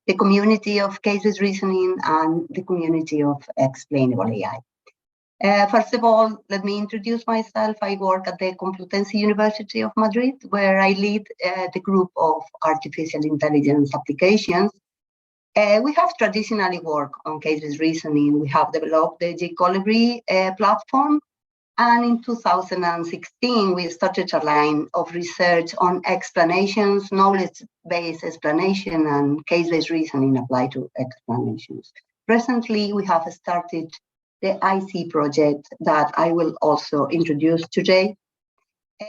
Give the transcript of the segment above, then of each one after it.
the community of cases reasoning, and the community of eXplainable AI. First of all, let me introduce myself. I work at the Complutense University of Madrid, where I lead the group of artificial intelligence applications. We have traditionally worked on cases reasoning. We have developed the J-Colibri platform, and in 2016, we started a line of research on explanations, knowledge-based explanation, and case-based reasoning applied to explanations. Presently, we have started the IC project that I will also introduce today.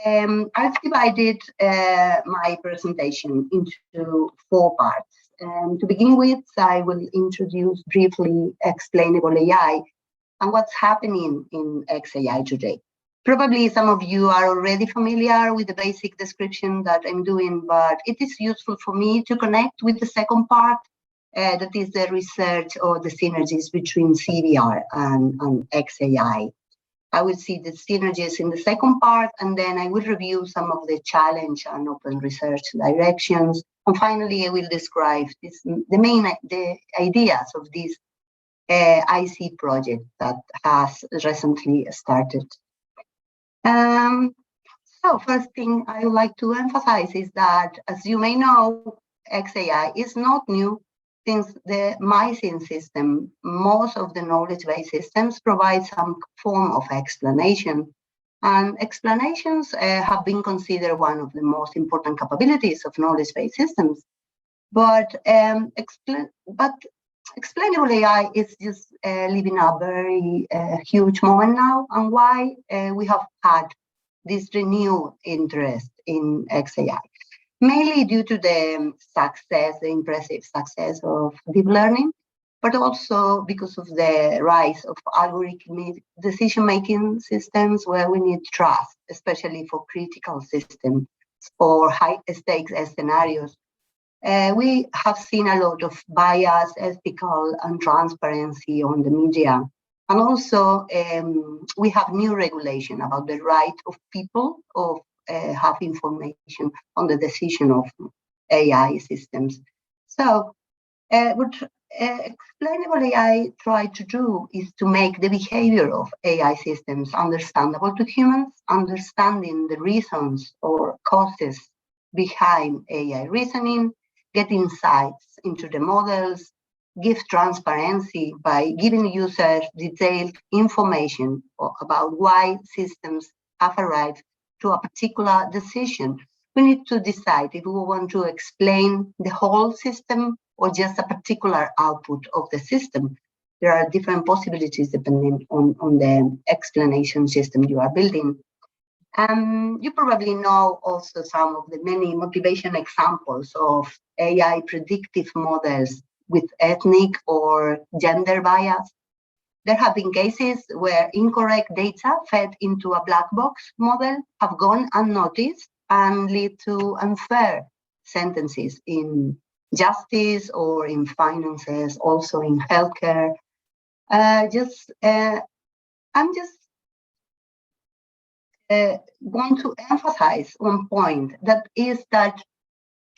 I've divided my presentation into 4 parts. To begin with, I will introduce briefly eXplainable AI and what's happening in XAI today. Probably some of you are already familiar with the basic description that I'm doing, but it is useful for me to connect with the second part, that is the research or the synergies between CVR and XAI. I will see the synergies in the second part, and then I will review some of the challenge and open research directions. And finally, I will describe the ideas of this IC project that has recently started. So first thing I would like to emphasize is that, as you may know, XAI is not new. Since the Mycin system, most of the knowledge-based systems provide some form of explanation. And explanations have been considered one of the most important capabilities of knowledge-based systems. But eXplainable AI is just living a very huge moment now, and why we have had this renewed interest in XAI. Mainly due to the impressive success of deep learning, but also because of the rise of algorithmic decision-making systems where we need trust, especially for critical systems or high-stakes scenarios. We have seen a lot of bias, ethical, and transparency on the media. And also, we have new regulation about the right of people of have information on the decision of AI systems. So what eXplainable AI try to do is to make the behavior of AI systems understandable to humans, understanding the reasons or causes behind AI reasoning, get insights into the models, give transparency by giving users detailed information about why systems have arrived to a particular decision. We need to decide if we want to explain the whole system or just a particular output of the system. There are different possibilities depending on the explanation system you are building. You probably know also some of the many motivation examples of AI predictive models with ethnic or gender bias. There have been cases where incorrect data fed into a black box model have gone unnoticed and lead to unfair sentences in justice or in finances, also in healthcare. I'm just want to emphasize one point, that is that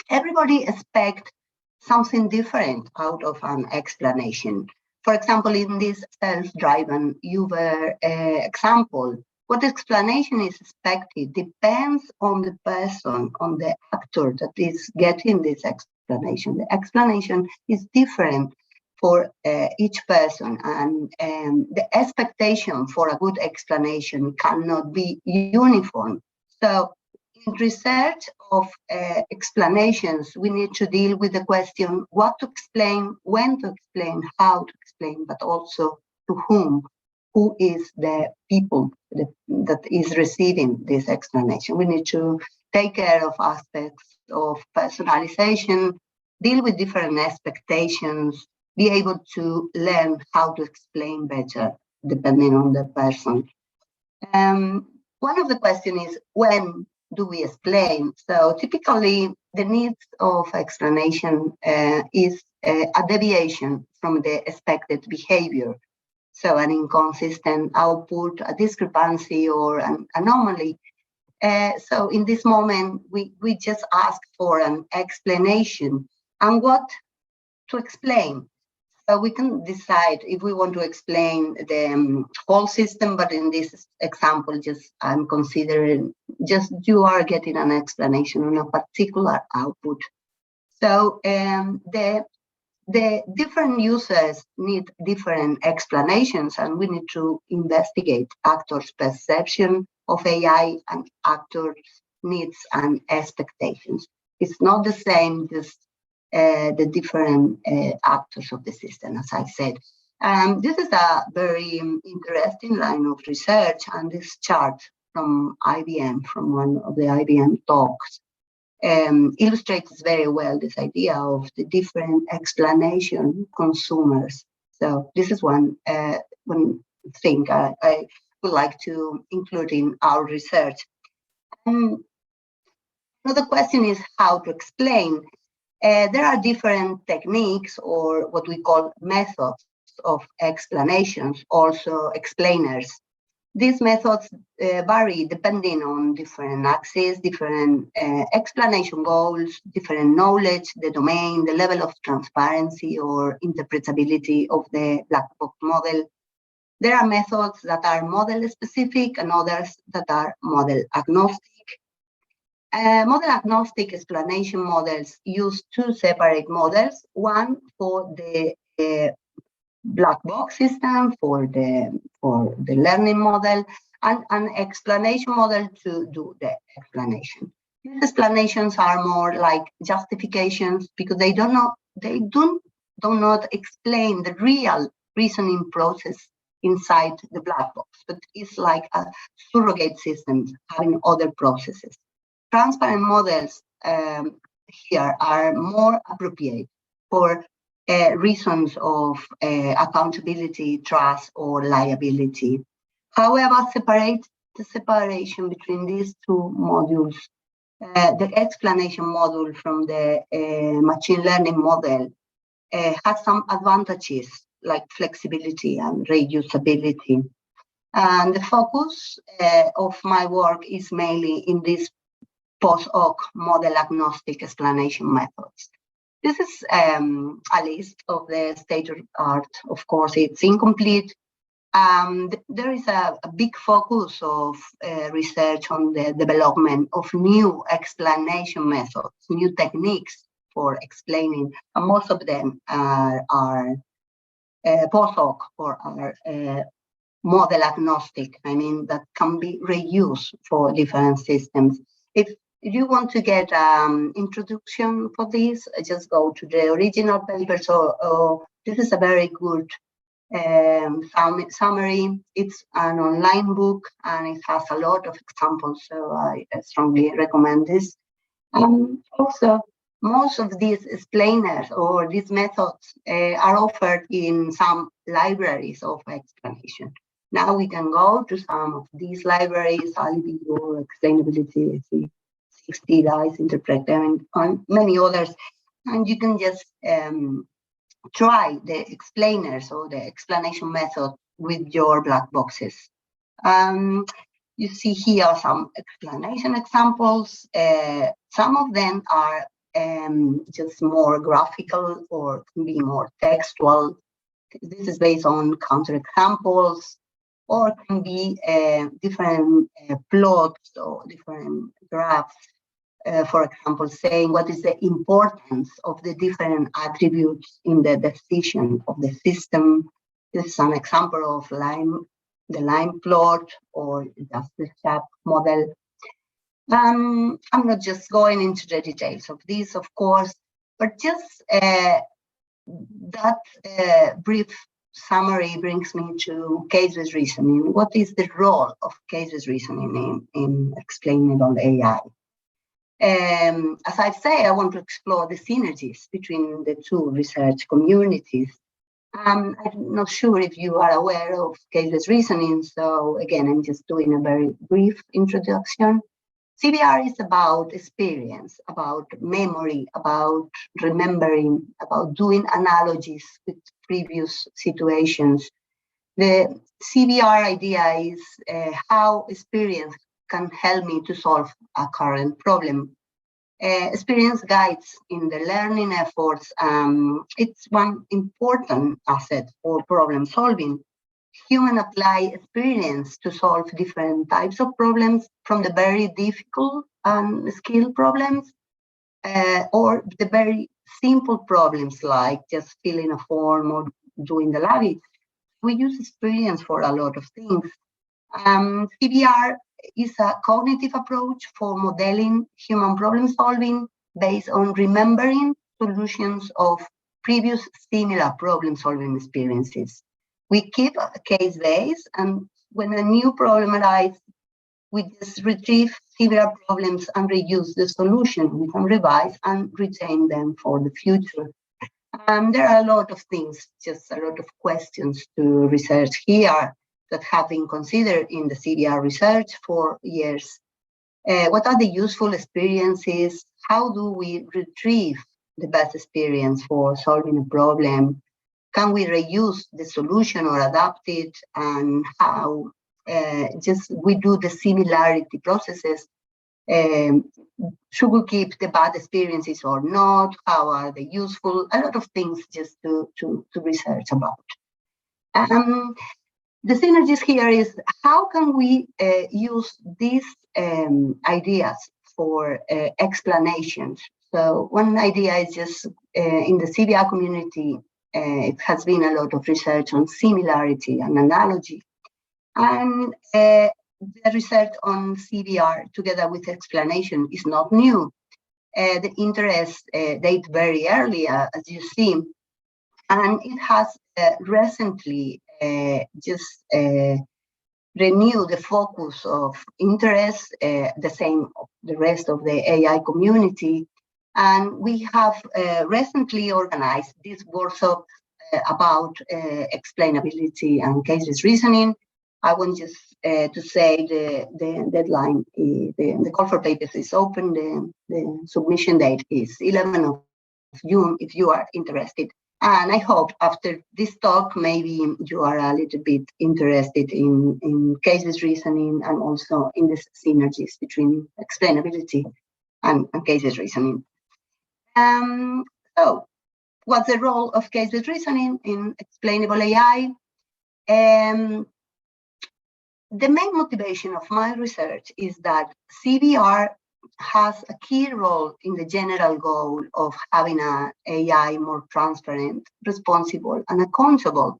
everybody expects something different out of an explanation. For example, in this self-driven Uber example, what explanation is expected depends on the person, on the actor that is getting this explanation. The explanation is different for each person, and the expectation for a good explanation cannot be uniform. So in research of explanations, we need to deal with the question what to explain, when to explain, how to explain, but also to whom, who is the people that is receiving this explanation. We need to take care of aspects of personalization, deal with different expectations, be able to learn how to explain better depending on the person. One of the questions is, when do we explain? So typically the needs of explanation is a deviation from the expected behavior. So an inconsistent output, a discrepancy, or an anomaly. So in this moment, we just ask for an explanation. And what to explain. So we can decide if we want to explain the whole system, but in this example, just I'm considering just you are getting an explanation on a particular output. So the different users need different explanations, and we need to investigate actors' perception of AI and actors' needs and expectations. It's not the same, just the different actors of the system, as I said. This is a very interesting line of research, and this chart from IBM, from one of the IBM talks, illustrates very well this idea of the different explanation consumers. So this is one thing I would like to include in our research. Another question is how to explain. There are different techniques, or what we call methods of explanations, also explainers. These methods vary depending on different axes, different explanation goals, different knowledge, the domain, the level of transparency or interpretability of the black box model. There are methods that are model specific and others that are model agnostic. Model agnostic explanation models use two separate models, one for the black box system, for the learning model, and an explanation model to do the explanation. These explanations are more like justifications because they do not explain the real reasoning process inside the black box, but it's like a surrogate system having other processes. Transparent models here are more appropriate for reasons of accountability, trust, or liability. However, the separation between these two modules, the explanation module from the machine learning model, has some advantages like flexibility and reusability. And the focus of my work is mainly in these post hoc model agnostic explanation methods. This is a list of the state of art. Of course, it's incomplete. There is a big focus of research on the development of new explanation methods, new techniques for explaining, and most of them are post hoc or are model agnostic. I mean, that can be reused for different systems. If you want to get introduction for this, just go to the original paper. So this is a very good summary. It's an online book and it has a lot of examples, so I strongly recommend this. Also, most of these explainers or these methods are offered in some libraries of explanation. Now we can go to some of these libraries, Alibi or Explainability, SICSA XAI, Interpret, and many others, and you can just try the explainers or the explanation method with your black boxes. You see here some explanation examples. Some of them are just more graphical or can be more textual. This is based on counterexamples, or can be different plots or different graphs. For example, saying what is the importance of the different attributes in the decision of the system. This is an example of the line plot or just the SHAP model. I'm not just going into the details of this, of course, but just that brief summary brings me to case-based reasoning. What is the role of case-based reasoning in explainable AI? As I say, I want to explore the synergies between the two research communities. I'm not sure if you are aware of case-based reasoning, so again, I'm just doing a very brief introduction. CBR is about experience, about memory, about remembering, about doing analogies with previous situations. The CBR idea is how experience can help me to solve a current problem. experience guides in the learning efforts. It's one important asset for problem solving. Human apply experience to solve different types of problems, from the very difficult and skilled problems or the very simple problems like just filling a form or doing the lobby. We use experience for a lot of things. CBR is a cognitive approach for modeling human problem solving based on remembering solutions of previous similar problem solving experiences. We keep a case base, and when a new problem arises, we just retrieve similar problems and reuse the solution. We can revise and retain them for the future. There are a lot of things, just a lot of questions to research here that have been considered in the CBR research for years. What are the useful experiences? How do we retrieve the best experience for solving a problem? Can we reuse the solution or adapt it? And how just we do the similarity processes? Should we keep the bad experiences or not? How are they useful? A lot of things just to research about. The synergies here is how can we use these ideas for explanations? So one idea is just in the CBR community, it has been a lot of research on similarity and analogy. And the research on CBR together with explanation is not new. The interest dates very early, as you see, and it has recently just renewed the focus of interest, the same of the rest of the AI community. And we have recently organized this workshop about explainability and case-based reasoning. I want just to say the deadline, the call for papers is open. The submission date is 11th of June if you are interested. And I hope after this talk, maybe you are a little bit interested in case-based reasoning and also in the synergies between explainability and case-based reasoning. So what's the role of case-based reasoning in explainable AI? The main motivation of my research is that CBR has a key role in the general goal of having an AI more transparent, responsible, and accountable.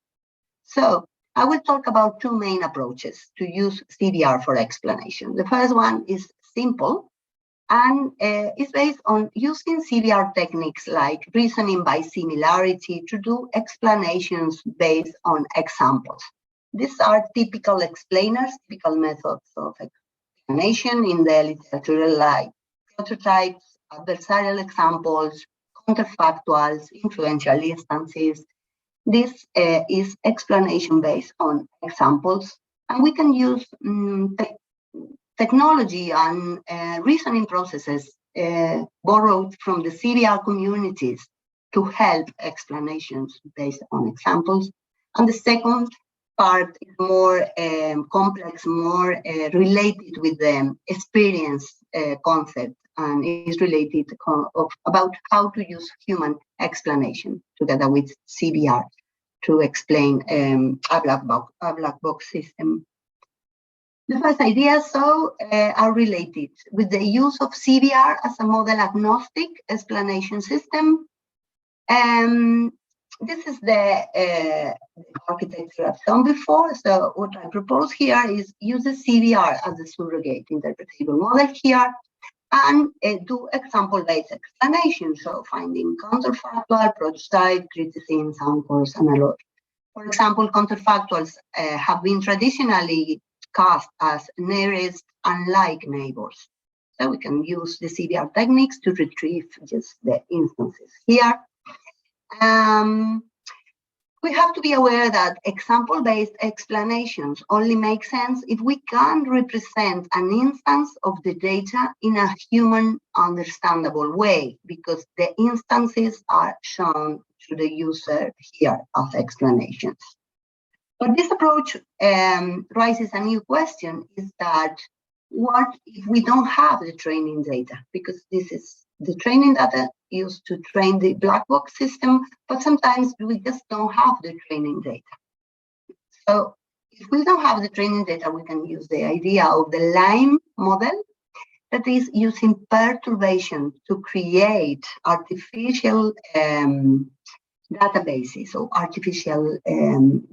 So I will talk about two main approaches to use CBR for explanation. The first one is simple and is based on using CBR techniques like reasoning by similarity to do explanations based on examples. These are typical explainers, typical methods of explanation in the literature, like prototypes, adversarial examples, counterfactuals, influential instances. This is explanation based on examples, and we can use technology and reasoning processes borrowed from the CBR communities to help explanations based on examples. And the second part is more complex, more related with the experience concept, and is related about how to use human explanation together with CBR to explain a black box system. The first ideas, are related with the use of CBR as a model-agnostic explanation system. This is the architecture I've done before. So what I propose here is use the CBR as a surrogate interpretable model here and do example-based explanation. So finding counterfactual, prototype, criticisms, anchors, and a lot. For example, counterfactuals have been traditionally cast as nearest unlike neighbors. So we can use the CBR techniques to retrieve just the instances here. We have to be aware that example-based explanations only make sense if we can represent an instance of the data in a human understandable way, because the instances are shown to the user here as explanations. But this approach raises a new question, is that what if we don't have the training data? Because this is the training data used to train the black box system, but sometimes we just don't have the training data. So if we don't have the training data, we can use the idea of the LIME model, that is using perturbation to create artificial databases or artificial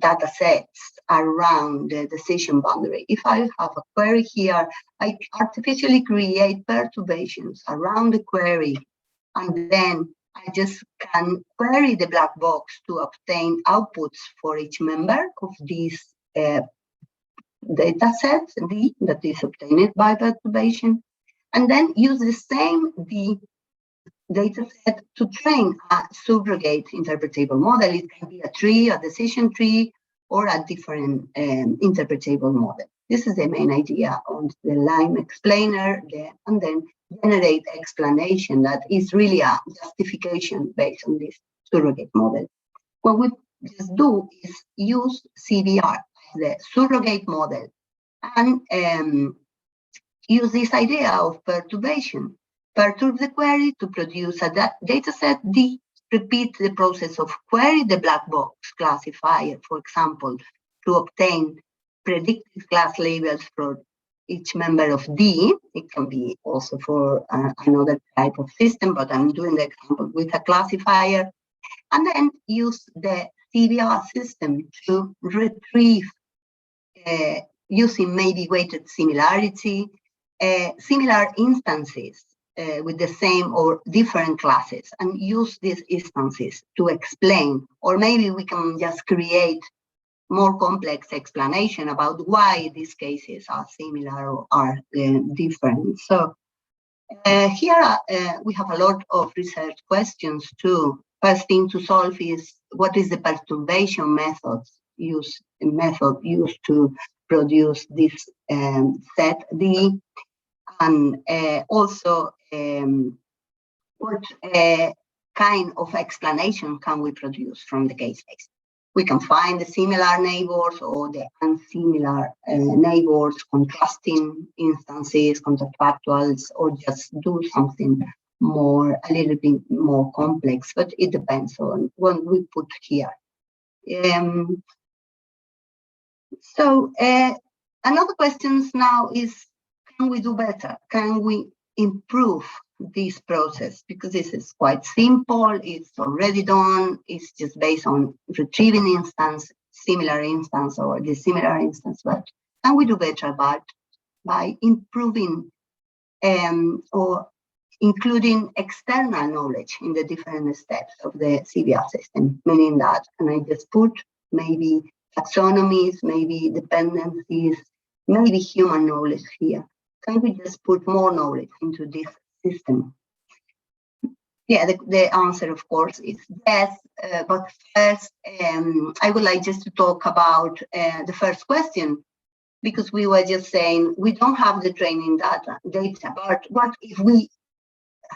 data sets around the decision boundary. If I have a query here, I artificially create perturbations around the query, and then I just can query the black box to obtain outputs for each member of this data set, D, that is obtained by perturbation, and then use the same D data set to train a surrogate interpretable model. It can be a tree, a decision tree, or a different interpretable model. This is the main idea of the LIME explainer, and then generate explanation that is really a justification based on this surrogate model. What we just do is use CBR, the surrogate model, and use this idea of perturbation. Perturb the query to produce a data set D, repeat the process of query the black box classifier, for example, to obtain predicted class labels for each member of D. It can be also for another type of system, but I'm doing the example with a classifier. And then use the CBR system to retrieve, using maybe weighted similarity, similar instances with the same or different classes, and use these instances to explain, or maybe we can just create more complex explanation about why these cases are similar or are different. So here we have a lot of research questions too. First thing to solve is what is the perturbation method used to produce this set D, and also what kind of explanation can we produce from the case base. We can find the similar neighbors or the unsimilar neighbors, contrasting instances, counterfactuals, or just do something more, a little bit more complex, but it depends on what we put here. So another question now is, can we do better? Can we improve this process? Because this is quite simple, it's already done, it's just based on retrieving instance, similar instance, or the similar instance, but can we do better by improving or including external knowledge in the different steps of the CBR system, meaning that, and I just put maybe taxonomies, maybe dependencies, maybe human knowledge here. Can we just put more knowledge into this system? Yeah, the answer, of course, is yes. But first, I would like just to talk about the first question, because we were just saying we don't have the training data, but what if we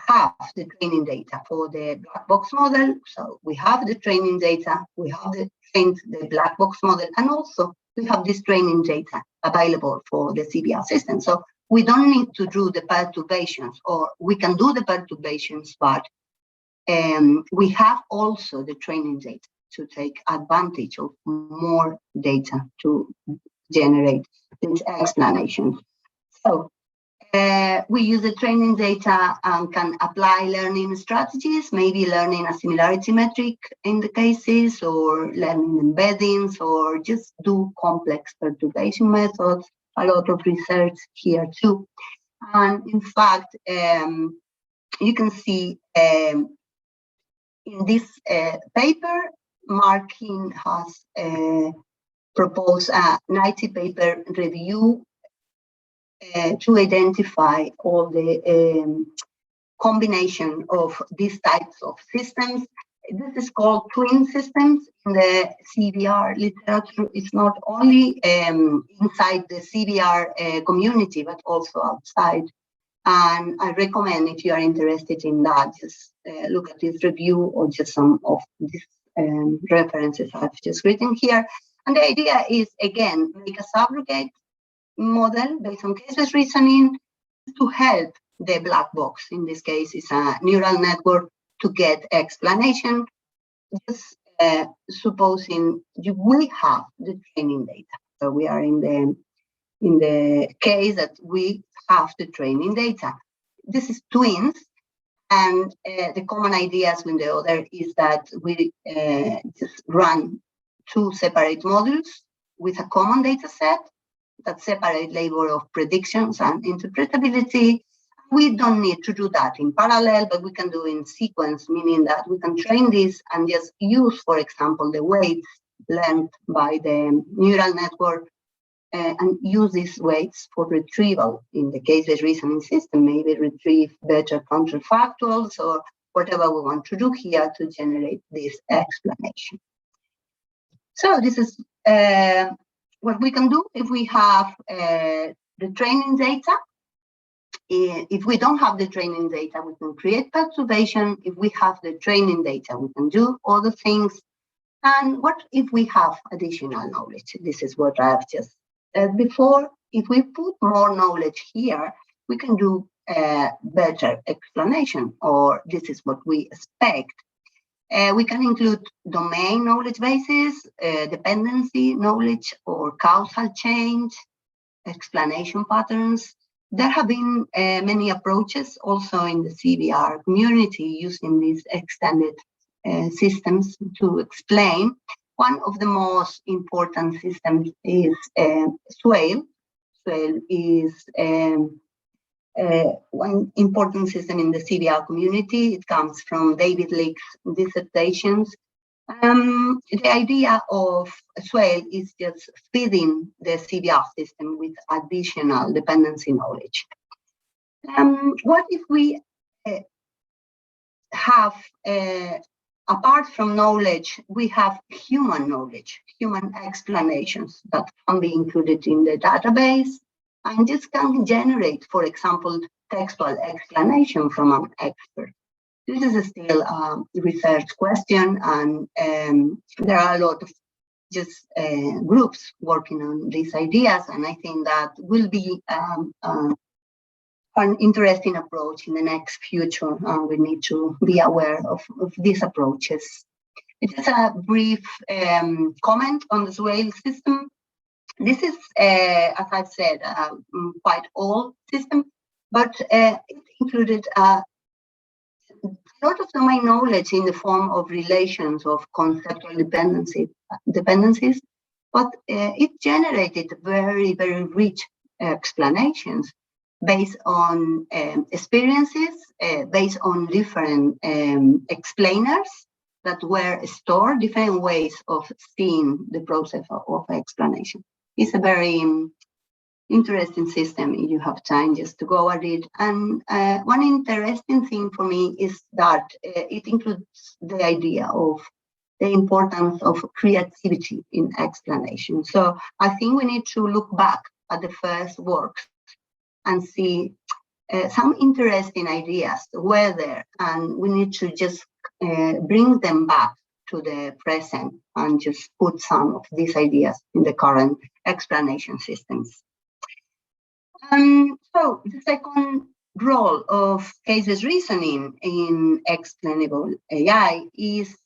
have the training data for the black box model? So we have the training data, we have trained the black box model, and also we have this training data available for the CBR system. So we don't need to do the perturbations, or we can do the perturbations, but we have also the training data to take advantage of more data to generate these explanations. So we use the training data and can apply learning strategies, maybe learning a similarity metric in the cases, or learning embeddings, or just do complex perturbation methods. A lot of research here too. And in fact, you can see in this paper, Markin has proposed a 90-paper review to identify all the combination of these types of systems. This is called twin systems in the CBR literature. It's not only inside the CBR community, but also outside. And I recommend, if you are interested in that, just look at this review or just some of these references I've just written here. And the idea is, again, make a surrogate model based on case-based reasoning to help the black box. In this case, is a neural network to get explanation. Just supposing we have the training data. So we are in the case that we have the training data. This is twins, and the common ideas with the other is that we just run two separate modules with a common data set that separate labor of predictions and interpretability. We don't need to do that in parallel, but we can do in sequence, meaning that we can train this and just use, for example, the weights learned by the neural network and use these weights for retrieval. In the caseless reasoning system, maybe retrieve better counterfactuals or whatever we want to do here to generate this explanation. So this is what we can do if we have the training data. If we don't have the training data, we can create perturbation. If we have the training data, we can do other things. And what if we have additional knowledge? This is what I've just said before. If we put more knowledge here, we can do better explanation, or this is what we expect. We can include domain knowledge bases, dependency knowledge, or causal change, explanation patterns. There have been many approaches also in the CBR community using these extended systems to explain. One of the most important systems is SWALE. SWALE is one important system in the CBR community. It comes from David Leake's dissertations. The idea of SWALE is just feeding the CBR system with additional dependency knowledge. What if we have, apart from knowledge, we have human knowledge, human explanations that can be included in the database, and this can generate, for example, textual explanation from an expert. This is still a research question, and there are a lot of just groups working on these ideas, and I think that will be an interesting approach in the next future, and we need to be aware of these approaches. It is a brief comment on the SWALE system. This is, as I've said, quite old system, but it included a lot of domain knowledge in the form of relations of conceptual dependencies, but it generated very, very rich explanations based on experiences, based on different explainers that were stored, different ways of seeing the process of explanation. It's a very interesting system if you have time just to go at it. And one interesting thing for me is that it includes the idea of the importance of creativity in explanation. So I think we need to look back at the first works and see some interesting ideas were there, and we need to just bring them back to the present and just put some of these ideas in the current explanation systems. So the second role of cases reasoning in eXplainable AI is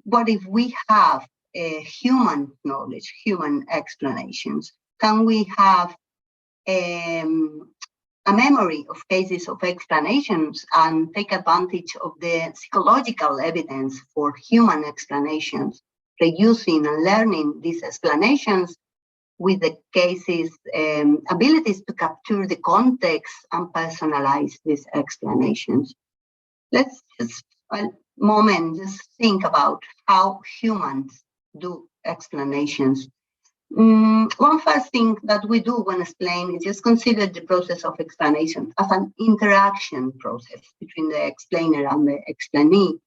what if we have human knowledge, human explanations? Can we have a memory of cases of explanations and take advantage of the psychological evidence for human explanations, reusing and learning these explanations with the cases' abilities to capture the context and personalize these explanations? Let's just a moment just think about how humans do explanations. One first thing that we do when explaining is just consider the process of explanation as an interaction process between the explainer and the explainee.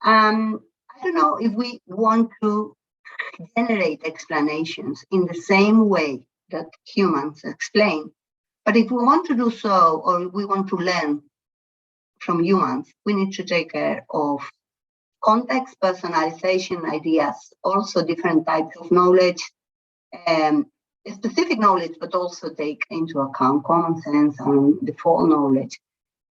I don't know if we want to generate explanations in the same way that humans explain, but if we want to do so, or we want to learn from humans, we need to take care of context, personalization, ideas, also different types of knowledge, specific knowledge, but also take into account common sense and default knowledge.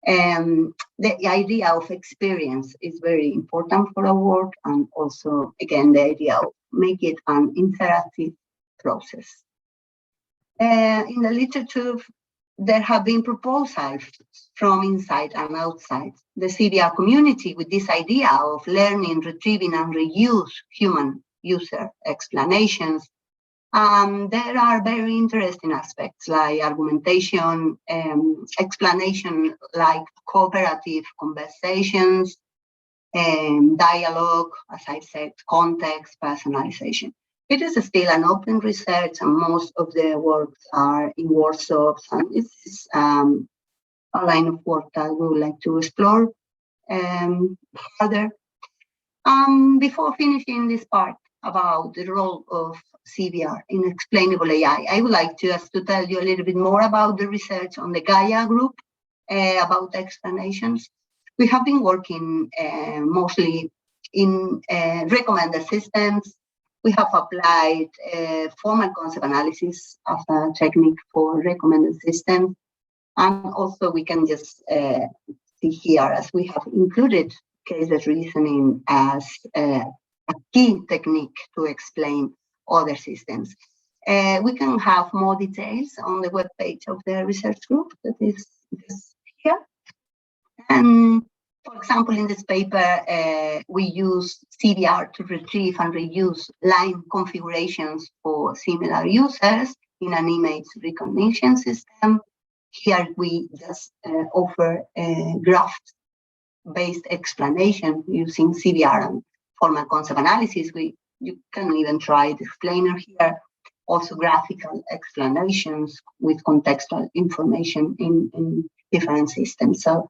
The idea of experience is very important for our work, and also, again, the idea of make it an interactive process. In the literature, there have been proposals from inside and outside the CBR community with this idea of learning, retrieving, and reuse human user explanations. There are very interesting aspects like argumentation, explanation like cooperative conversations, dialogue, as I said, context, personalization. It is still an open research, and most of the works are in workshops, and this is a line of work that we would like to explore further. Before finishing this part about the role of CBR in explainable AI, I would like just to tell you a little bit more about the research on the Gaia group about explanations. We have been working mostly in recommender systems. We have applied formal concept analysis as a technique for recommended systems. And also we can just see here, as we have included case reasoning as a key technique to explain other systems. We can have more details on the webpage of the research group that is just here. And for example, in this paper, we use CBR to retrieve and reuse line configurations for similar users in an image recognition system. Here we just offer a graph-based explanation using CBR and formal concept analysis. You can even try the explainer here. Also graphical explanations with contextual information in different systems. So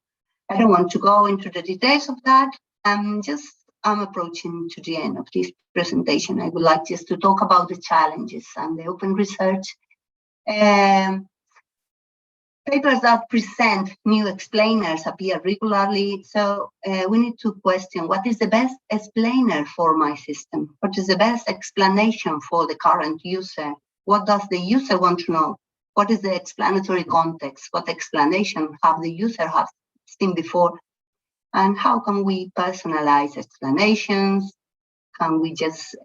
I don't want to go into the details of that. I'm approaching to the end of this presentation. I would like just to talk about the challenges and the open research. Papers that present new explainers appear regularly, so we need to question what is the best explainer for my system? What is the best explanation for the current user? What does the user want to know? What is the explanatory context? What explanation have the user have seen before? And how can we personalize explanations? Can we just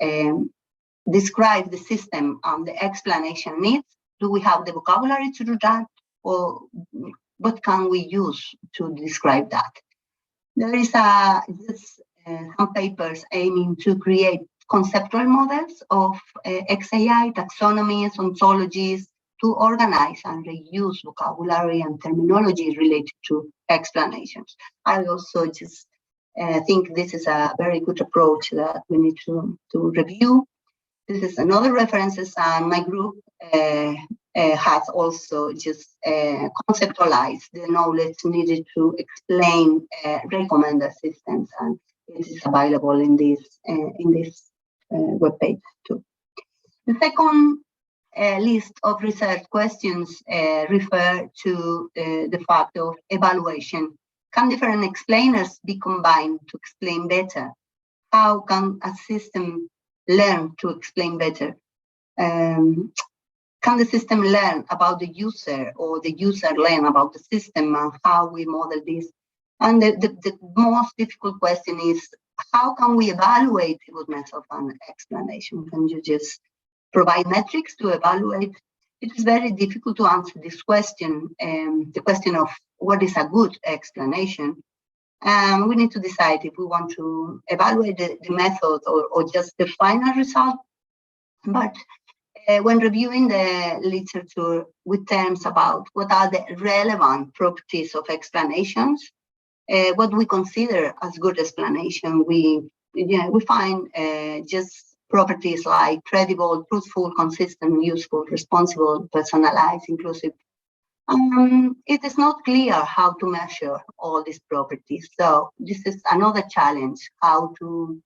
describe the system and the explanation needs? Do we have the vocabulary to do that? Or what can we use to describe that? There is some papers aiming to create conceptual models of XAI, taxonomies, ontologies, to organize and reuse vocabulary and terminology related to explanations. I also just think this is a very good approach that we need to review. This is another references, and my group has also just conceptualized the knowledge needed to explain recommender systems, and it is available in this webpage too. The second list of research questions refer to the fact of evaluation. Can different explainers be combined to explain better? How can a system learn to explain better? Can the system learn about the user, or the user learn about the system, and how we model this? And the most difficult question is, how can we evaluate the goodness of an explanation? Can you just provide metrics to evaluate? It is very difficult to answer this question, the question of what is a good explanation. We need to decide if we want to evaluate the method or just the final result. But when reviewing the literature with terms about what are the relevant properties of explanations, what we consider as good explanation, we find just properties like credible, truthful, consistent, useful, responsible, personalized, inclusive. It is not clear how to measure all these properties. So this is another challenge, how to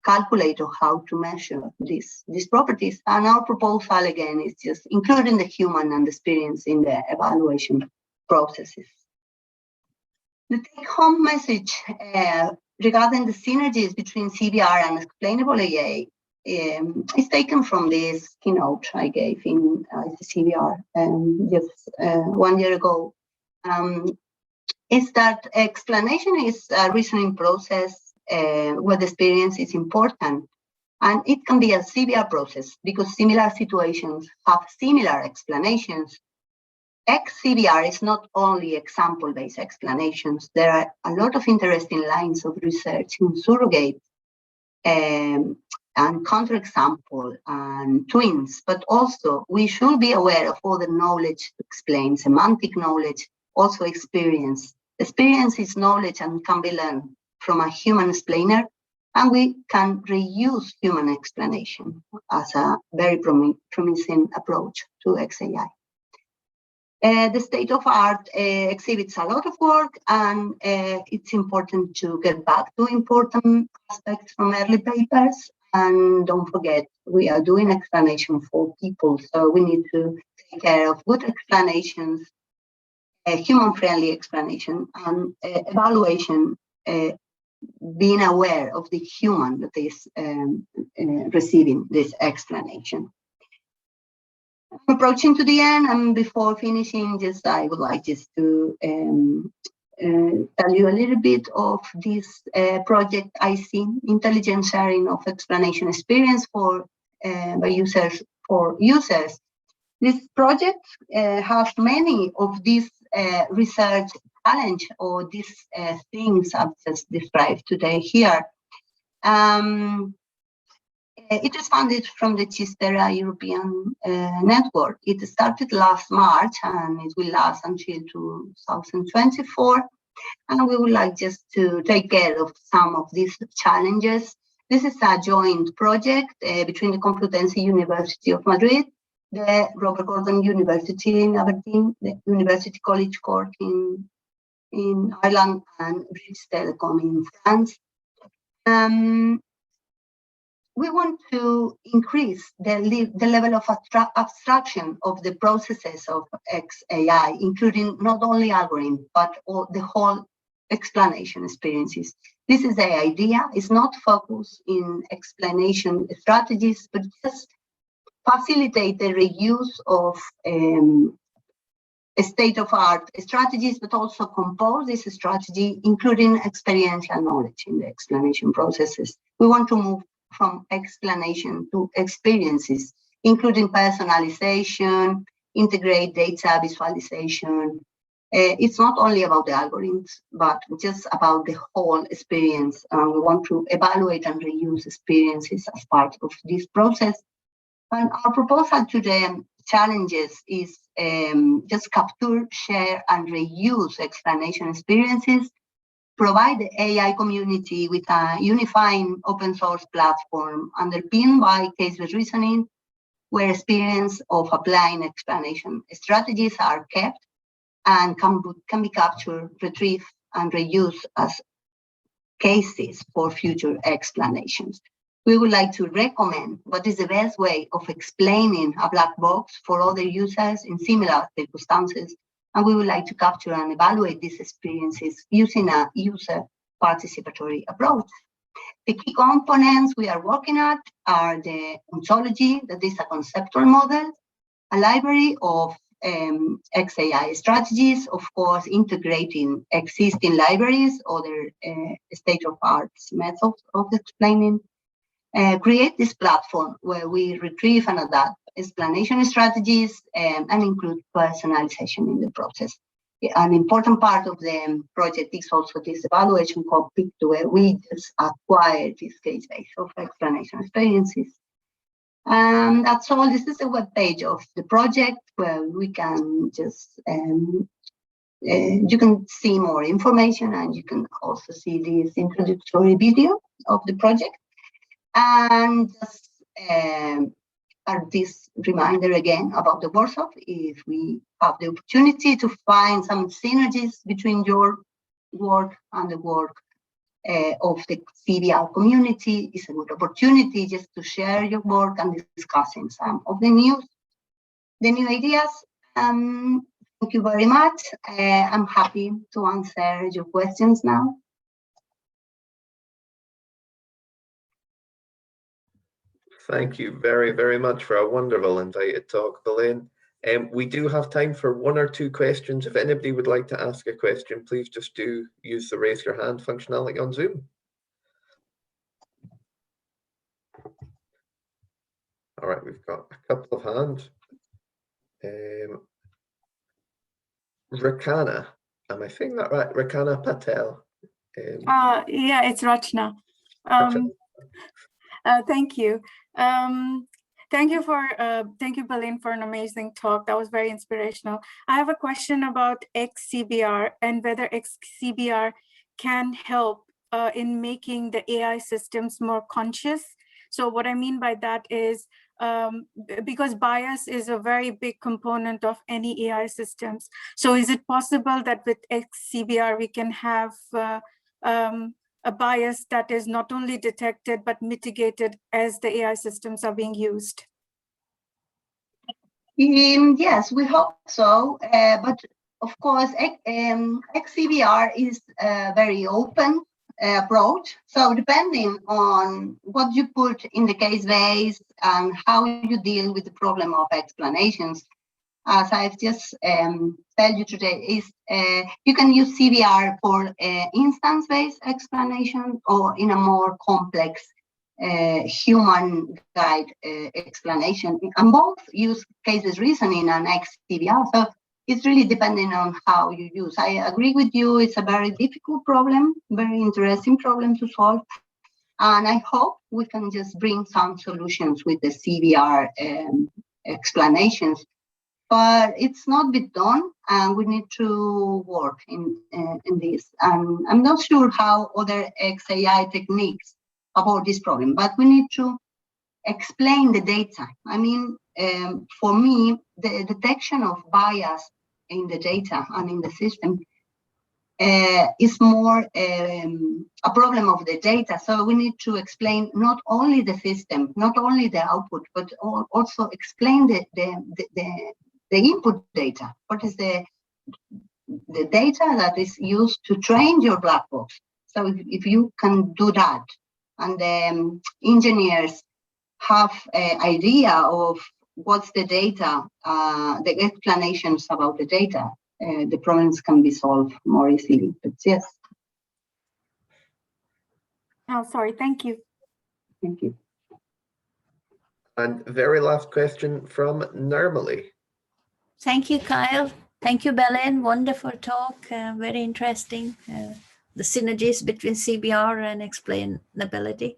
calculate or how to measure these properties. And our proposal, again, is just including the human and experience in the evaluation processes. The take-home message regarding the synergies between CBR and explainable AI is taken from this keynote I gave in CBR just 1 year ago. Is that explanation is a reasoning process where the experience is important. And it can be a CBR process because similar situations have similar explanations. XCBR is not only example-based explanations. There are a lot of interesting lines of research in surrogate and counterexample and twins, but also we should be aware of all the knowledge to explain, semantic knowledge, also experience. Experience is knowledge and can be learned from a human explainer, and we can reuse human explanation as a very promising approach to XAI. The state of art exhibits a lot of work, and it's important to get back to important aspects from early papers. And don't forget, we are doing explanation for people, so we need to take care of good explanations, human-friendly explanation, and evaluation, being aware of the human that is receiving this explanation. I'm approaching to the end, and before finishing, I would like just to tell you a little bit of this project I see, intelligent sharing of explanation experience by users for users. This project has many of these research challenge or these things I've just described today here. It is funded from the chist-era European network. It started last March and it will last until 2024. And we would like just to take care of some of these challenges. This is a joint project between the Complutense University of Madrid, the Robert Gordon University in Aberdeen, the University College Cork in Ireland, and British Telecom in France. We want to increase the level of abstraction of the processes of XAI, including not only algorithm, but the whole explanation experiences. This is the idea. It's not focused in explanation strategies, but just facilitate the reuse of state-of-art strategies, but also compose this strategy, including experiential knowledge in the explanation processes. We want to move from explanation to experiences, including personalization, integrate data visualization. It's not only about the algorithms, but just about the whole experience. We want to evaluate and reuse experiences as part of this process. And our proposal to the challenges is just capture, share, and reuse explanation experiences, provide the AI community with a unifying open source platform underpinned by case-based reasoning, where experience of applying explanation strategies are kept and can be captured, retrieved, and reused as cases for future explanations. We would like to recommend what is the best way of explaining a black box for other users in similar circumstances, and we would like to capture and evaluate these experiences using a user participatory approach. The key components we are working at are the ontology, that is a conceptual model, a library of XAI strategies, of course, integrating existing libraries, other state-of-art methods of explaining, create this platform where we retrieve and adapt explanation strategies and include personalization in the process. An important part of the project is also this evaluation cockpit, where we just acquire this case base of explanation experiences. And that's all. This is a web page of the project where we can just, you can see more information, and you can also see this introductory video of the project. And just this reminder again about the workshop, if we have the opportunity to find some synergies between your work and the work of the CBR community, is a good opportunity just to share your work and discussing some of the new ideas. Thank you very much. I'm happy to answer your questions now. Thank you very, very much for a wonderful invited talk, Belén. We do have time for 1 or 2 questions. If anybody would like to ask a question, please just do use the raise your hand functionality on Zoom. All right, we've got a couple of hands. Rakana, am I saying that right? Rakana Patel. Yeah, it's Rachna. Thank you. Thank you, Belén, for an amazing talk. That was very inspirational. I have a question about XCBR and whether XCBR can help in making the AI systems more conscious. So what I mean by that is because bias is a very big component of any AI systems. So is it possible that with XCBR we can have a bias that is not only detected but mitigated as the AI systems are being used? Yes, we hope so. But of course, XCBR is a very open approach. So depending on what you put in the case base and how you deal with the problem of explanations, as I've just told you today, is you can use CBR for instance-based explanation or in a more complex human guide explanation. And both use cases reasoning and XCBR. So it's really depending on how you use. I agree with you. It's a very difficult problem, very interesting problem to solve. And I hope we can just bring some solutions with the CBR explanations. But it's not been done, and we need to work in this. And I'm not sure how other XAI techniques about this problem, but we need to explain the data. I mean, for me, the detection of bias in the data and in the system is more a problem of the data. So we need to explain not only the system, not only the output, but also explain the input data. What is the data that is used to train your black box? So if you can do that, and the engineers have an idea of what's the data, the explanations about the data, the problems can be solved more easily. But yes. Oh, sorry. Thank you. Thank you. And very last question from Nirmalie. Thank you, Kyle. Thank you, Belén. Wonderful talk. Very interesting. The synergies between CBR and explainability.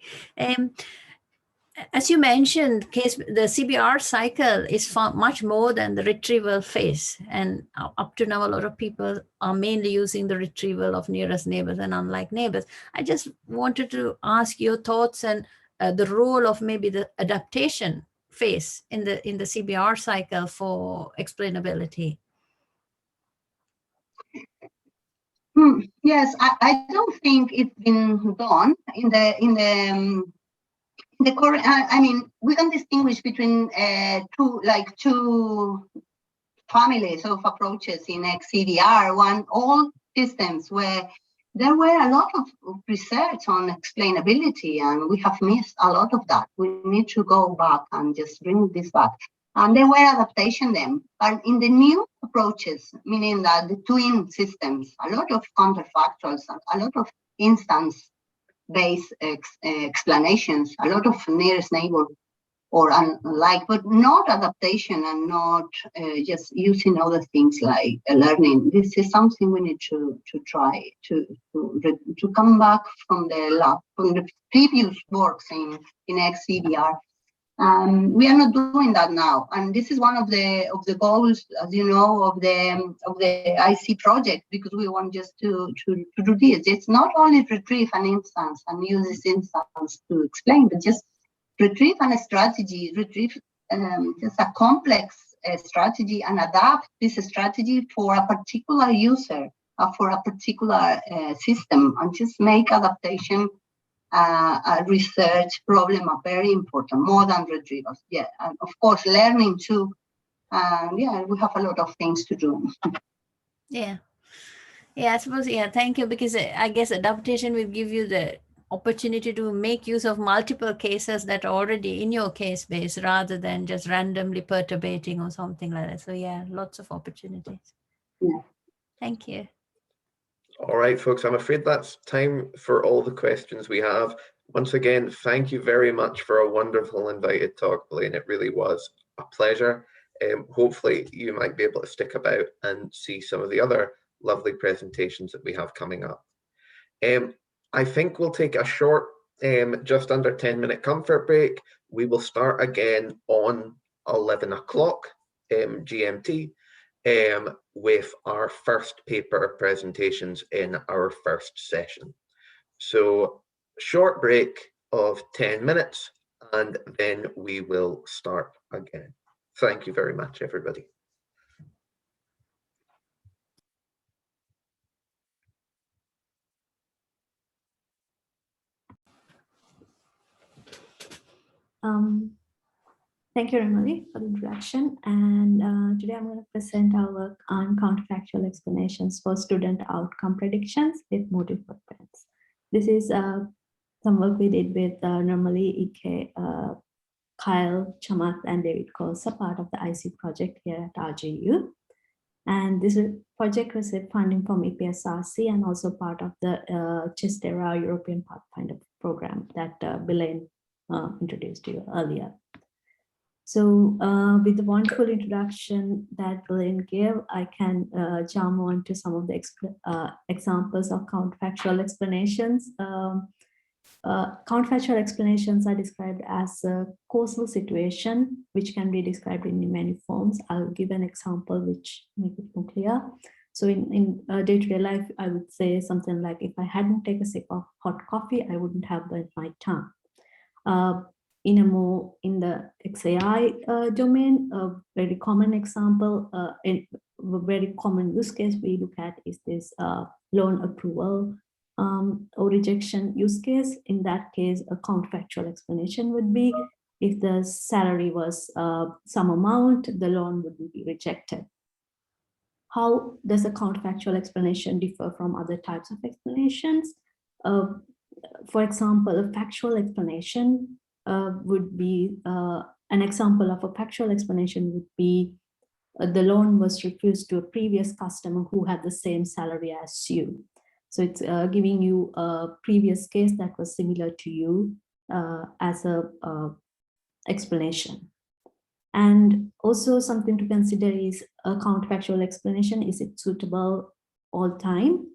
As you mentioned, the CBR cycle is much more than the retrieval phase. And up to now, a lot of people are mainly using the retrieval of nearest neighbors and unlike neighbors. I just wanted to ask your thoughts and the role of maybe the adaptation phase in the CBR cycle for explainability. Yes, I don't think it's been done in the current. I mean, we can distinguish between two families of approaches in XCBR. One, all systems where there were a lot of research on explainability, and we have missed a lot of that. We need to go back and just bring this back. And there were adaptation then. But in the new approaches, meaning that the twin systems, a lot of counterfactuals, a lot of instance-based explanations, a lot of nearest neighbor or unlike, but not adaptation and not just using other things like learning. This is something we need to try to come back from the previous works in XCBR. We are not doing that now, and this is one of the goals, as you know, of the IC project, because we want just to do this. It's not only retrieve an instance and use this instance to explain, but just retrieve a strategy, retrieve just a complex strategy, and adapt this strategy for a particular user, for a particular system, and just make adaptation a research problem are very important, more than retrievals. Yeah, and of course, learning too. Yeah, we have a lot of things to do. Yeah, I suppose. Yeah, thank you, because I guess adaptation will give you the opportunity to make use of multiple cases that are already in your case base rather than just randomly perturbating or something like that. So yeah, lots of opportunities. Yeah. Thank you. All right, folks, I'm afraid that's time for all the questions we have. Once again, thank you very much for a wonderful invited talk, Belén. It really was a pleasure. Hopefully you might be able to stick about and see some of the other lovely presentations that we have coming up. I think we'll take a short, just under 10-minute comfort break. We will start again on 11 o'clock GMT with our first paper presentations in our first session. So short break of 10 minutes and then we will start again. Thank you very much, everybody. Thank you, Nirmalie, for the introduction. And today I'm going to present our work on counterfactual explanations for student outcome predictions with Moodle footprints. This is some work we did with Nirmalie, Kyle, Chamath, and David Corsar, part of the IC project here at RGU. And this project received funding from EPSRC and also part of the chist-era European Pathfinder program that Belén introduced to you earlier. So with the wonderful introduction that Belén gave, I can jump on to some of the examples of counterfactual explanations. Counterfactual explanations are described as a causal situation, which can be described in many forms. I'll give an example which makes it more clear. So in day-to-day life, I would say something like, if I hadn't taken a sip of hot coffee, I wouldn't have burnt my tongue. In the XAI domain, a very common example, a very common use case we look at is this loan approval or rejection use case. In that case, a counterfactual explanation would be, if the salary was some amount, the loan would be rejected. How does a counterfactual explanation differ from other types of explanations? For example, a factual explanation would be, an example of a factual explanation would be, the loan was refused to a previous customer who had the same salary as you. So it's giving you a previous case that was similar to you as a explanation. And also something to consider is a counterfactual explanation. Is it suitable all time?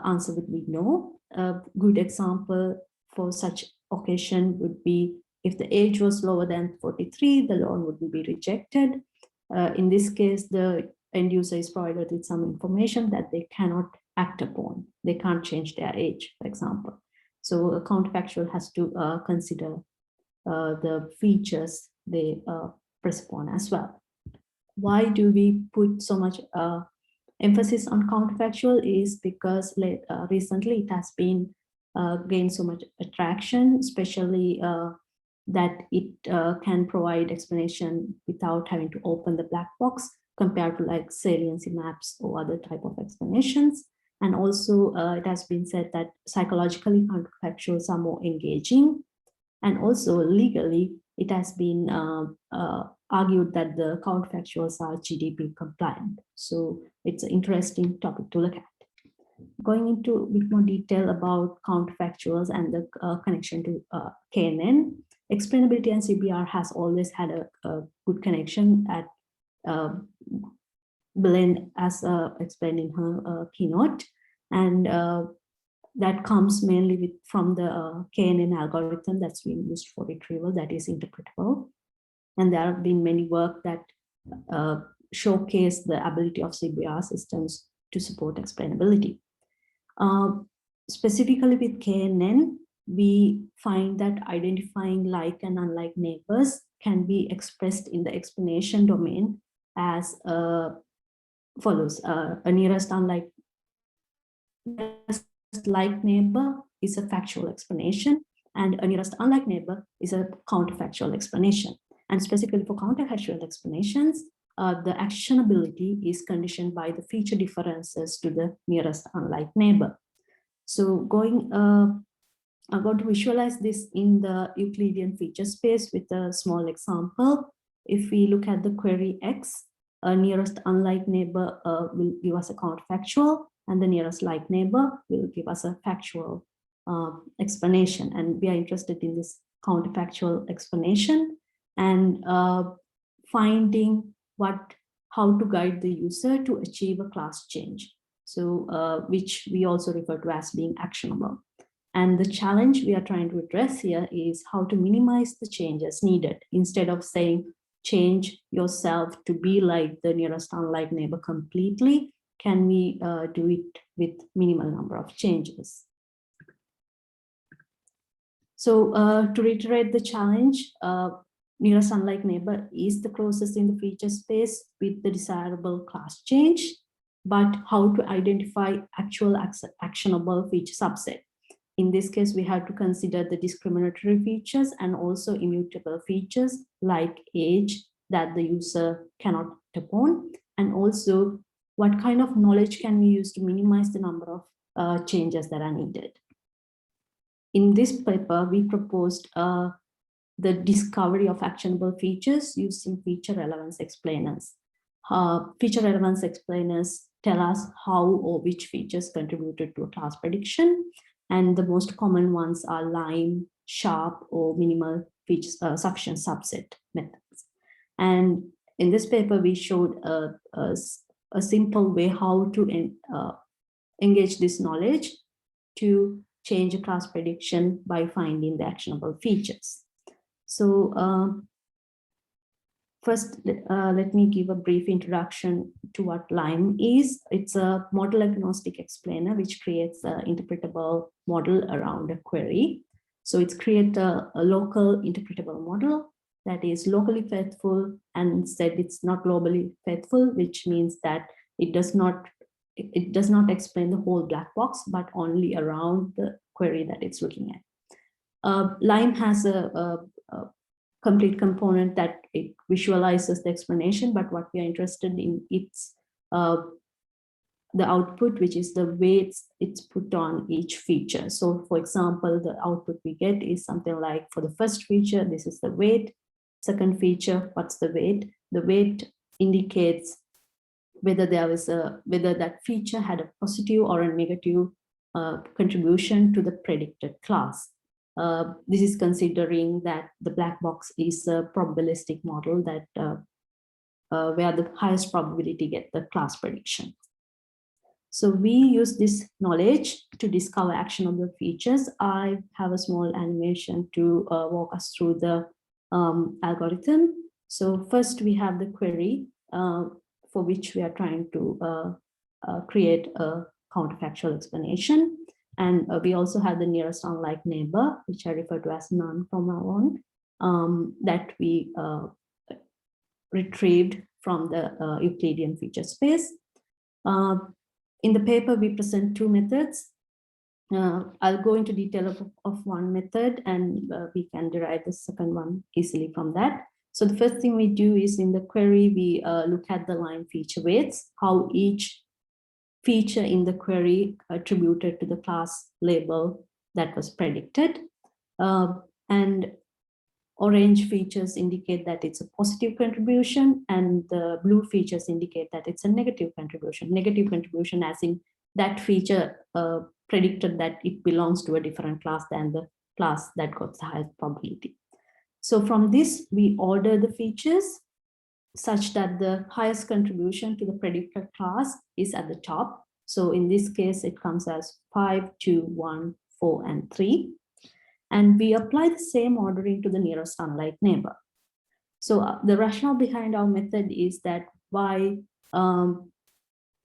Answer would be no. A good example for such occasion would be, if the age was lower than 43, the loan would be rejected. In this case, the end user is provided with some information that they cannot act upon. They can't change their age, for example. So a counterfactual has to consider the features they press upon as well. Why do we put so much emphasis on counterfactual? Is because recently it has been gained so much attraction, especially that it can provide explanation without having to open the black box compared to like saliency maps or other type of explanations. And also it has been said that psychologically counterfactuals are more engaging. And also legally, it has been argued that the counterfactuals are GDP compliant. So it's an interesting topic to look at. Going into a bit more detail about counterfactuals and the connection to KNN, explainability and CBR has always had a good connection at Belén, as explained in her keynote, and that comes mainly from the KNN algorithm that's been used for retrieval, that is interpretable. And there have been many work that showcase the ability of CBR systems to support explainability. Specifically with KNN, we find that identifying like and unlike neighbors can be expressed in the explanation domain as follows. A nearest like neighbor is a factual explanation, and a nearest unlike neighbor is a counterfactual explanation. And specifically for counterfactual explanations, the actionability is conditioned by the feature differences to the nearest unlike neighbor. So going I'm going to visualize this in the Euclidean feature space with a small example. If we look at the query X, a nearest unlike neighbor will give us a counterfactual, and the nearest like neighbor will give us a factual explanation. And we are interested in this counterfactual explanation and finding how to guide the user to achieve a class change. So which we also refer to as being actionable. And the challenge we are trying to address here is how to minimize the changes needed. Instead of saying, change yourself to be like the nearest unlike neighbor completely, can we do it with minimal number of changes? So to reiterate the challenge, nearest unlike neighbor is the closest in the feature space with the desirable class change, but how to identify actual actionable feature subset. In this case, we have to consider the discriminatory features and also immutable features like age that the user cannot act upon, and also what kind of knowledge can we use to minimize the number of changes that are needed. In this paper, we proposed the discovery of actionable features using feature relevance explainers. Feature relevance explainers tell us how or which features contributed to a class prediction. And the most common ones are line, sharp, or minimal feature sufficient subset methods. And in this paper, we showed a simple way how to engage this knowledge to change a class prediction by finding the actionable features. So first, let me give a brief introduction to what LIME is. It's a model agnostic explainer which creates an interpretable model around a query. So it's create a local interpretable model that is locally faithful, and instead it's not globally faithful, which means that it does not explain the whole black box, but only around the query that it's looking at. LIME has a complete component that it visualizes the explanation, but what we are interested in, it's the output, which is the weights it's put on each feature. So for example, the output we get is something like, for the first feature, this is the weight. Second feature, what's the weight? The weight indicates whether whether that feature had a positive or a negative contribution to the predicted class. This is considering that the black box is a probabilistic model that where the highest probability get the class prediction. So we use this knowledge to discover actionable features. I have a small animation to walk us through the algorithm. So first we have the query for which we are trying to create a counterfactual explanation. And we also have the nearest unlike neighbor, which I refer to as none from now on, that we retrieved from the Euclidean feature space. In the paper, we present two methods. I'll go into detail of one method, and we can derive the second one easily from that. So the first thing we do is in the query, we look at the line feature weights, how each feature in the query attributed to the class label that was predicted. And orange features indicate that it's a positive contribution, and the blue features indicate that it's a negative contribution. Negative contribution as in that feature predicted that it belongs to a different class than the class that got the highest probability. So from this, we order the features such that the highest contribution to the predicted class is at the top. So in this case, it comes as 5, 2, 1, 4, and 3. And we apply the same ordering to the nearest unlike neighbor. So the rationale behind our method is that by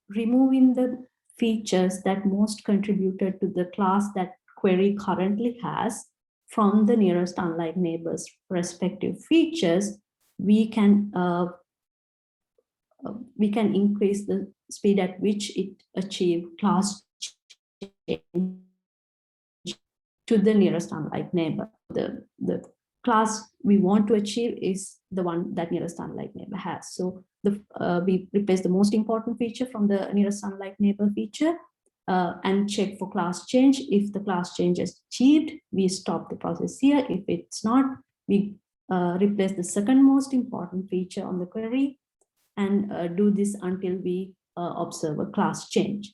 removing the features that most contributed to the class that query currently has from the nearest unlike neighbor's respective features, we can increase the speed at which it achieves class change to the nearest unlike neighbor. The class we want to achieve is the one that nearest unlike neighbor has. So we replace the most important feature from the nearest unlike neighbor feature, and check for class change. If the class change is achieved, we stop the process here. If it's not, we replace the second most important feature on the query and do this until we observe a class change.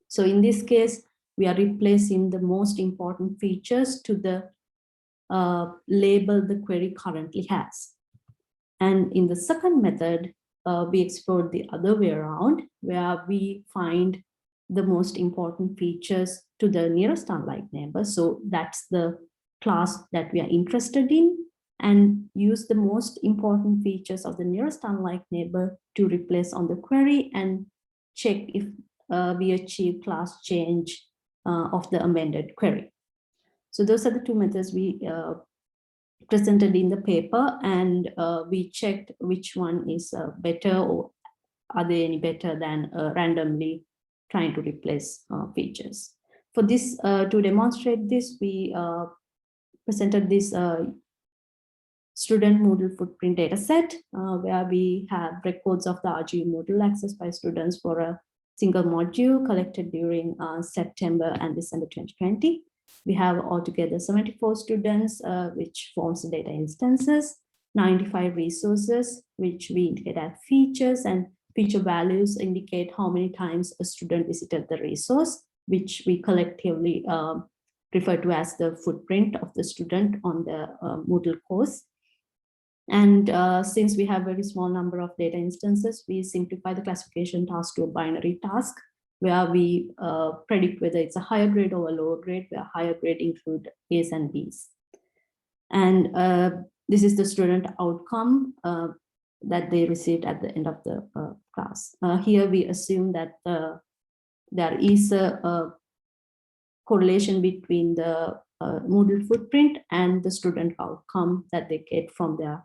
So in this case, we are replacing the most important features to the label the query currently has. And in the second method, we explore the other way around, where we find the most important features to the nearest unlike neighbor. So that's the class that we are interested in, and use the most important features of the nearest unlike neighbor to replace on the query and check if we achieve class change of the amended query. So those are the two methods we presented in the paper, and we checked which one is better, or are they any better than randomly trying to replace features. For this, to demonstrate this, we presented this student Moodle footprint data set, where we have records of the RGU Moodle accessed by students for a single module collected during September and December 2020. We have altogether 74 students, which forms the data instances, 95 resources, which we indicate as features, and feature values indicate how many times a student visited the resource, which we collectively refer to as the footprint of the student on the Moodle course. And since we have a very small number of data instances, we simplify the classification task to a binary task, where we predict whether it's a higher grade or a lower grade, where higher grade include A's and B's. And this is the student outcome that they received at the end of the class. Here we assume that there is a correlation between the Moodle footprint and the student outcome that they get from their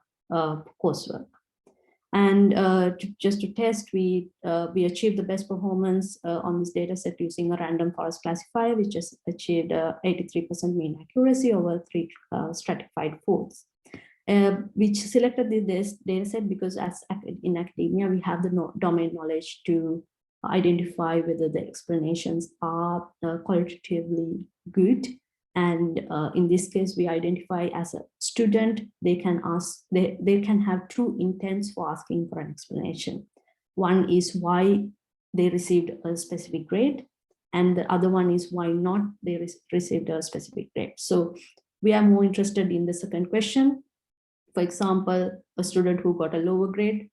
coursework. And just to test, we achieved the best performance on this data set using a random forest classifier, which has achieved 83% mean accuracy over 3 stratified folds. Which selected this data set because as in academia, we have the domain knowledge to identify whether the explanations are qualitatively good. And in this case, we identify as a student, they can ask, they can have two intents for asking for an explanation. One is why they received a specific grade, and the other one is why not they received a specific grade. So we are more interested in the second question. For example, a student who got a lower grade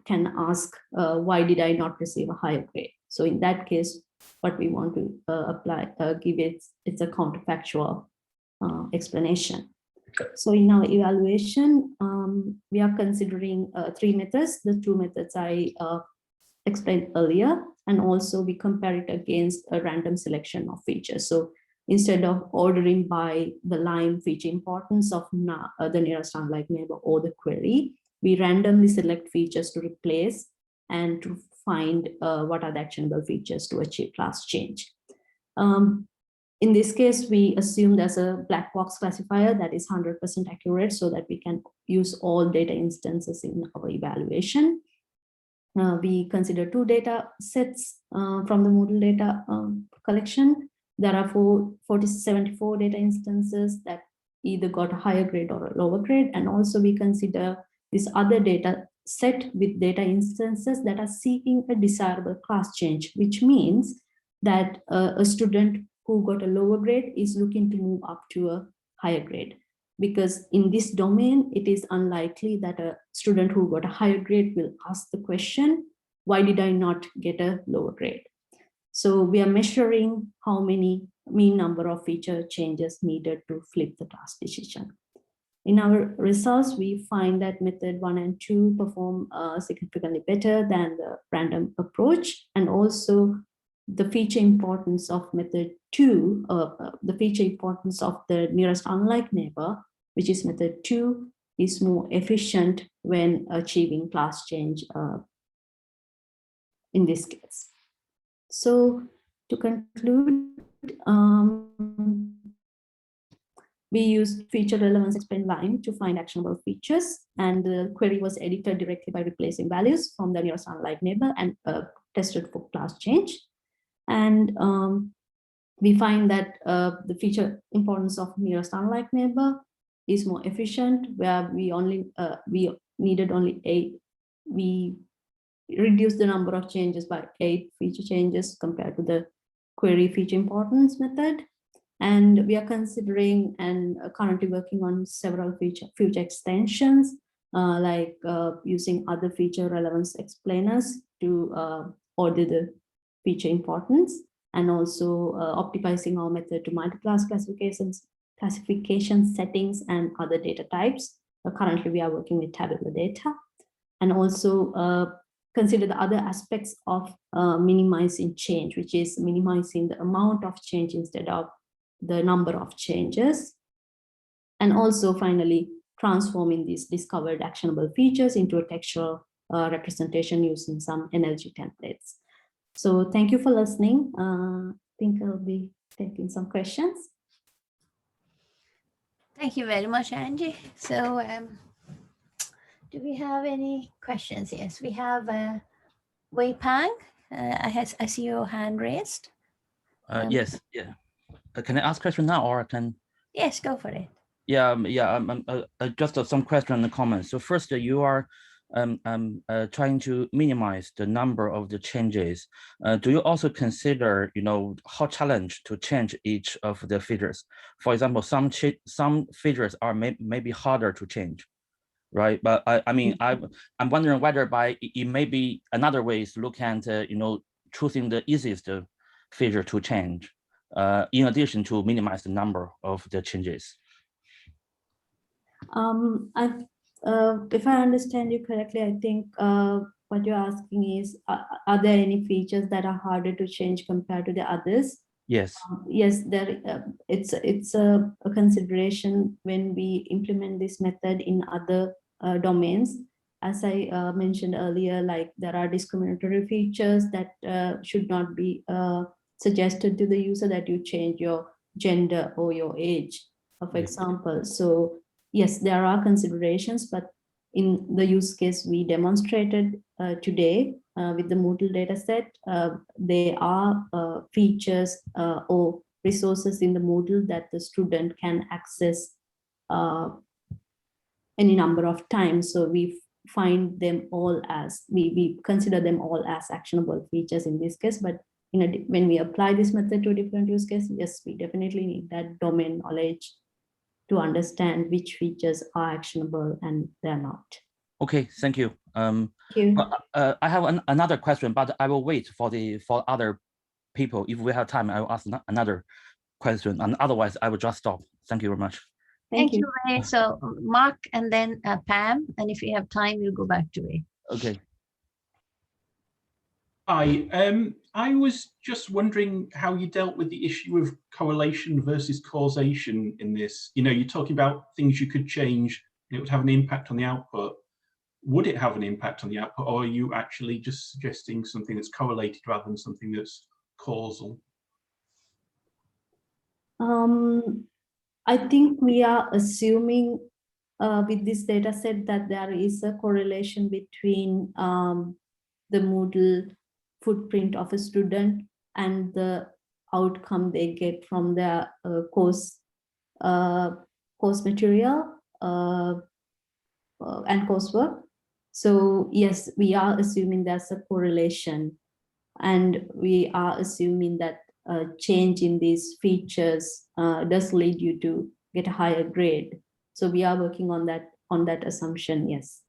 can ask, why did I not receive a higher grade? So in that case, what we want to give it's a counterfactual explanation. So in our evaluation, we are considering 3 methods, the 2 methods I explained earlier, and also we compare it against a random selection of features. So instead of ordering by the line feature importance of the nearest unlike neighbor or the query, we randomly select features to replace and to find what are the actionable features to achieve class change. In this case, we assume there's a black box classifier that is 100% accurate so that we can use all data instances in our evaluation. We consider 2 data sets from the Moodle data collection. There are 74 data instances that either got a higher grade or a lower grade. And also we consider this other data set with data instances that are seeking a desirable class change, which means that a student who got a lower grade is looking to move up to a higher grade. Because in this domain, it is unlikely that a student who got a higher grade will ask the question, why did I not get a lower grade? So we are measuring how many mean number of feature changes needed to flip the class decision. In our results, we find that method 1 and 2 perform significantly better than the random approach, and also the feature importance of method 2, the feature importance of the nearest unlike neighbor, which is method 2, is more efficient when achieving class change in this case. So to conclude, we used feature relevance explain line to find actionable features, and the query was edited directly by replacing values from the nearest unlike neighbor and tested for class change. And we find that the feature importance of nearest unlike neighbor is more efficient, where we needed only 8. We reduced the number of changes by 8 feature changes compared to the query feature importance method. And we are considering and currently working on several future extensions, like using other feature relevance explainers to order the feature importance, and also optimizing our method to multi-class classification settings and other data types. Currently, we are working with tabular data, and also consider the other aspects of minimizing change, which is minimizing the amount of change instead of the number of changes. And also finally, transforming these discovered actionable features into a textual representation using some energy templates. So thank you for listening. I think I'll be taking some questions. Thank you very much, Angie. So do we have any questions? Yes, we have Wei Pang. I see your hand raised. Yes, yeah. Can I ask question now, or can? Yes, go for it. Yeah, just some question and comments. So first, you are trying to minimize the number of the changes. Do you also consider, how challenged to change each of the features? For example, some features are maybe harder to change, right? But I'm wondering whether it may be another way to look at, choosing the easiest feature to change, in addition to minimize the number of the changes. If I understand you correctly, I think what you're asking is, are there any features that are harder to change compared to the others? Yes. Yes, it's a consideration when we implement this method in other domains. As I mentioned earlier, like there are discriminatory features that should not be suggested to the user, that you change your gender or your age, for example. So yes, there are considerations, but in the use case we demonstrated today with the Moodle dataset, there are features or resources in the Moodle that the student can access any number of times. So we find them all as, we consider them all as actionable features in this case. But when we apply this method to a different use case, yes, we definitely need that domain knowledge to understand which features are actionable and they're not. Okay, thank you. Thank you. I have another question, but I will wait for other people. If we have time, I will ask another question, and otherwise I will just stop. Thank you very much. Thank you, Ray. So Mark and then Pam, and if you have time, we'll go back to Ray. Okay. Hi, I was just wondering how you dealt with the issue of correlation versus causation in this. You're talking about things you could change, and it would have an impact on the output. Would it have an impact on the output, or are you actually just suggesting something that's correlated rather than something that's causal? I think we are assuming with this data set that there is a correlation between the Moodle footprint of a student and the outcome they get from their course material and coursework. So yes, we are assuming there's a correlation, and we are assuming that change in these features does lead you to get a higher grade. So we are working on that assumption, yes.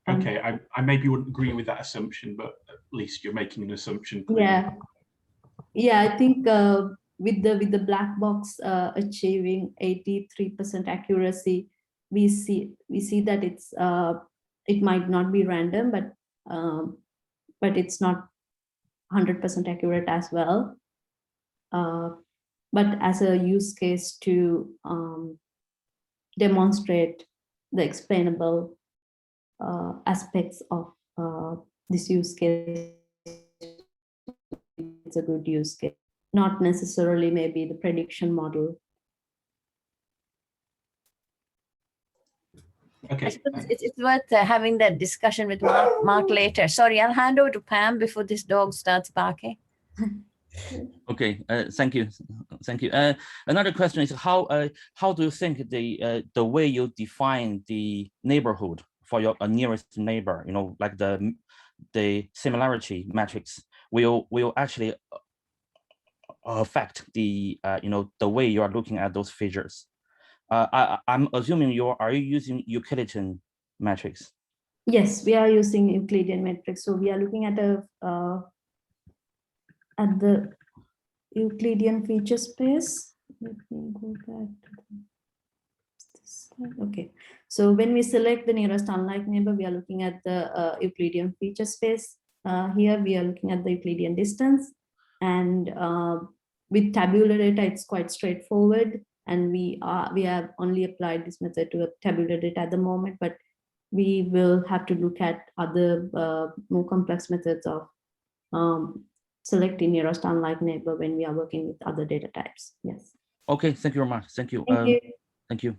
Okay, I maybe wouldn't agree with that assumption, but at least you're making an assumption. Yeah, I think with the black box achieving 83% accuracy, we see that it might not be random, but it's not 100% accurate as well. But as a use case to demonstrate the explainable aspects of this use case, it's a good use case, not necessarily maybe the prediction model. Okay. It's worth having that discussion with Mark later. Sorry, I'll hand over to Pam before this dog starts barking. Okay, thank you. Another question is how do you think the way you define the neighborhood for your nearest neighbor, like the similarity matrix will actually affect the the way you are looking at those figures? I'm assuming are you using Euclidean matrix? Yes, we are using Euclidean matrix. So we are looking at the Euclidean feature space. Let me go back to this slide. Okay, so when we select the nearest unlike neighbor, we are looking at the Euclidean feature space. Here we are looking at the Euclidean distance, and with tabular data, it's quite straightforward. And we have only applied this method to a tabular data at the moment, but we will have to look at other more complex methods of selecting nearest unlike neighbor when we are working with other data types. Yes. Okay, thank you very much. Thank you. Thank you. Thank you.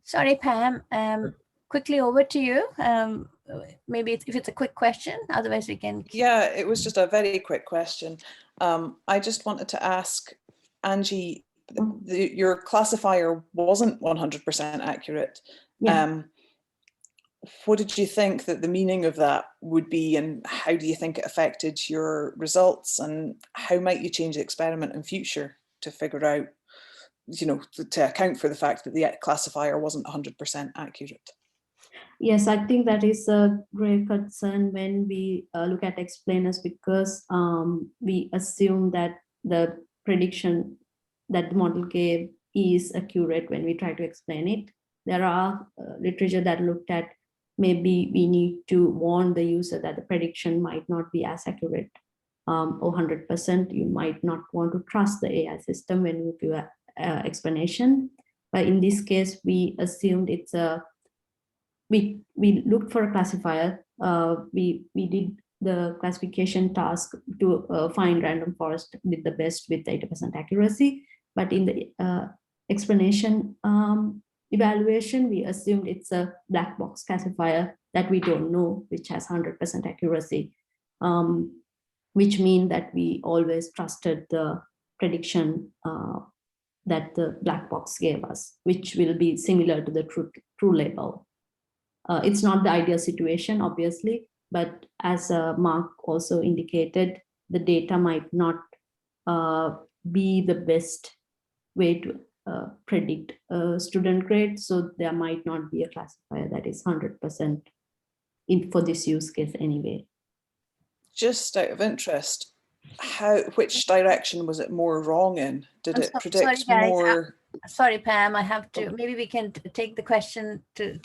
Sorry, Pam. Quickly over to you. Maybe if it's a quick question, otherwise we can. Yeah, it was just a very quick question. I just wanted to ask Angie, your classifier wasn't 100% accurate. Yeah. What did you think that the meaning of that would be, and how do you think it affected your results, and how might you change the experiment in future to figure out, to account for the fact that the classifier wasn't 100% accurate? Yes, I think that is a great concern when we look at explainers, because we assume that the prediction that the model gave is accurate when we try to explain it. There are literature that looked at maybe we need to warn the user that the prediction might not be as accurate or 100%. You might not want to trust the AI system when you do an explanation. But in this case, we assumed it's a, we looked for a classifier. We did the classification task to find random forest with the best with 80% accuracy. But in the explanation evaluation, we assumed it's a black box classifier that we don't know, which has 100% accuracy, which means that we always trusted the prediction that the black box gave us, which will be similar to the true label. It's not the ideal situation, obviously, but as Mark also indicated, the data might not be the best way to predict student grade. So there might not be a classifier that is 100% for this use case anyway. Just out of interest, which direction was it more wrong in? Did it predict more? Sorry, Pam, I have to, maybe we can take the question to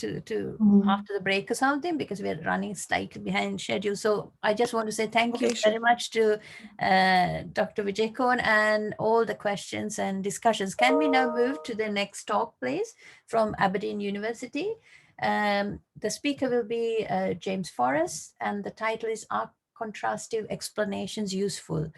after the break or something, because we are running slightly behind schedule. So I just want to say thank you very much to Dr. Wijekoon and all the questions and discussions. Can we now move to the next talk, please, from Aberdeen University? The speaker will be James Forrest, and the title is Are Contrastive Explanations Useful?